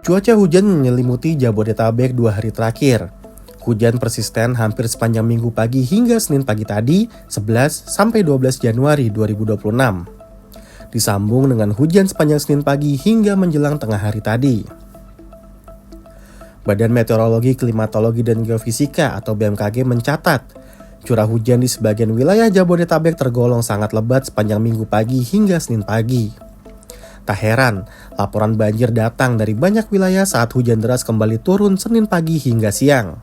Cuaca hujan menyelimuti Jabodetabek 2 hari terakhir. Hujan persisten hampir sepanjang minggu pagi hingga Senin pagi tadi, 11-12 Januari 2026. Disambung dengan hujan sepanjang Senin pagi hingga menjelang tengah hari tadi. Badan Meteorologi, Klimatologi, dan Geofisika atau BMKG mencatat, curah hujan di sebagian wilayah Jabodetabek tergolong sangat lebat sepanjang minggu pagi hingga Senin pagi. Tak heran, laporan banjir datang dari banyak wilayah saat hujan deras kembali turun Senin pagi hingga siang.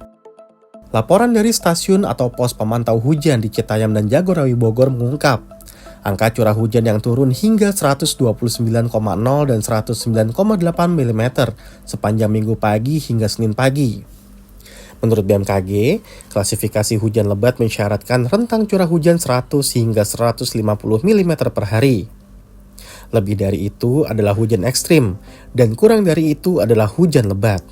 Laporan dari stasiun atau pos pemantau hujan di Citayam dan Jagorawi Bogor mengungkap, angka curah hujan yang turun hingga 129,0 dan 109,8 mm sepanjang minggu pagi hingga Senin pagi. Menurut BMKG, klasifikasi hujan lebat mensyaratkan rentang curah hujan 100 hingga 150 mm per hari. Lebih dari itu adalah hujan ekstrim, dan kurang dari itu adalah hujan lebat.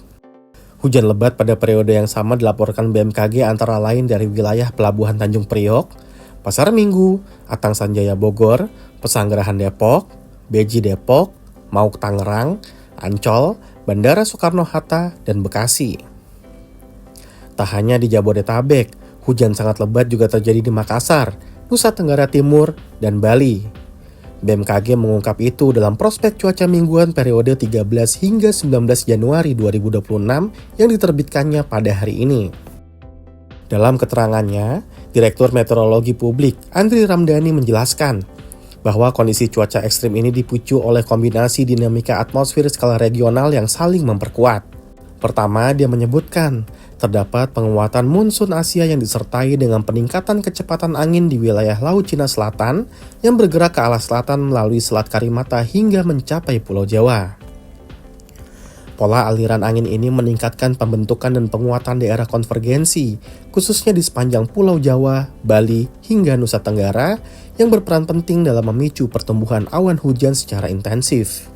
Hujan lebat pada periode yang sama dilaporkan BMKG antara lain dari wilayah Pelabuhan Tanjung Priok, Pasar Minggu, Atang Sanjaya Bogor, Pesanggerahan Depok, Beji Depok, Mauk Tangerang, Ancol, Bandara Soekarno-Hatta, dan Bekasi. Tak hanya di Jabodetabek, hujan sangat lebat juga terjadi di Makassar, Nusa Tenggara Timur, dan Bali. BMKG mengungkap itu dalam prospek cuaca mingguan periode 13 hingga 19 Januari 2026 yang diterbitkannya pada hari ini. Dalam keterangannya, Direktur Meteorologi Publik Andri Ramdhani menjelaskan bahwa kondisi cuaca ekstrim ini dipicu oleh kombinasi dinamika atmosfer skala regional yang saling memperkuat. Pertama, dia menyebutkan terdapat penguatan monsun Asia yang disertai dengan peningkatan kecepatan angin di wilayah Laut Cina Selatan yang bergerak ke arah selatan melalui Selat Karimata hingga mencapai Pulau Jawa. Pola aliran angin ini meningkatkan pembentukan dan penguatan daerah konvergensi, khususnya di sepanjang Pulau Jawa, Bali, hingga Nusa Tenggara yang berperan penting dalam memicu pertumbuhan awan hujan secara intensif.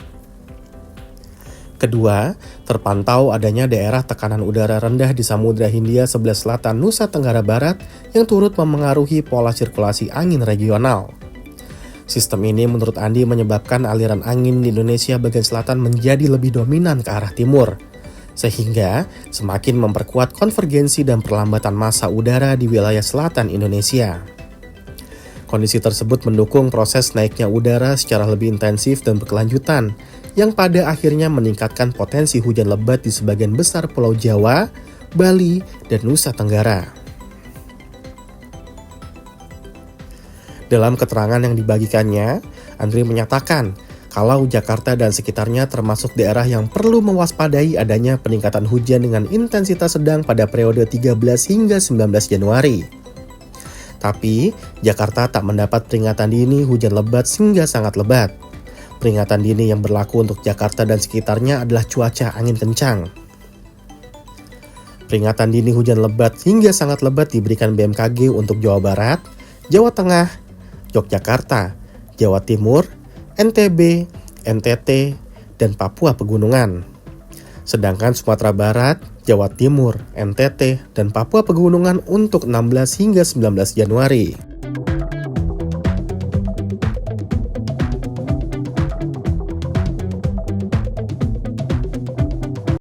Kedua, terpantau adanya daerah tekanan udara rendah di Samudra Hindia sebelah selatan Nusa Tenggara Barat yang turut memengaruhi pola sirkulasi angin regional. Sistem ini menurut Andi menyebabkan aliran angin di Indonesia bagian selatan menjadi lebih dominan ke arah timur, sehingga semakin memperkuat konvergensi dan perlambatan massa udara di wilayah selatan Indonesia. Kondisi tersebut mendukung proses naiknya udara secara lebih intensif dan berkelanjutan, yang pada akhirnya meningkatkan potensi hujan lebat di sebagian besar Pulau Jawa, Bali, dan Nusa Tenggara. Dalam keterangan yang dibagikannya, Andri menyatakan kalau Jakarta dan sekitarnya termasuk daerah yang perlu mewaspadai adanya peningkatan hujan dengan intensitas sedang pada periode 13 hingga 19 Januari. Tapi, Jakarta tak mendapat peringatan dini hujan lebat hingga sangat lebat. Peringatan dini yang berlaku untuk Jakarta dan sekitarnya adalah cuaca angin kencang. Peringatan dini hujan lebat hingga sangat lebat diberikan BMKG untuk Jawa Barat, Jawa Tengah, Yogyakarta, Jawa Timur, NTB, NTT, dan Papua Pegunungan. Sedangkan Sumatera Barat, Jawa Timur, NTT, dan Papua Pegunungan untuk 16 hingga 19 Januari.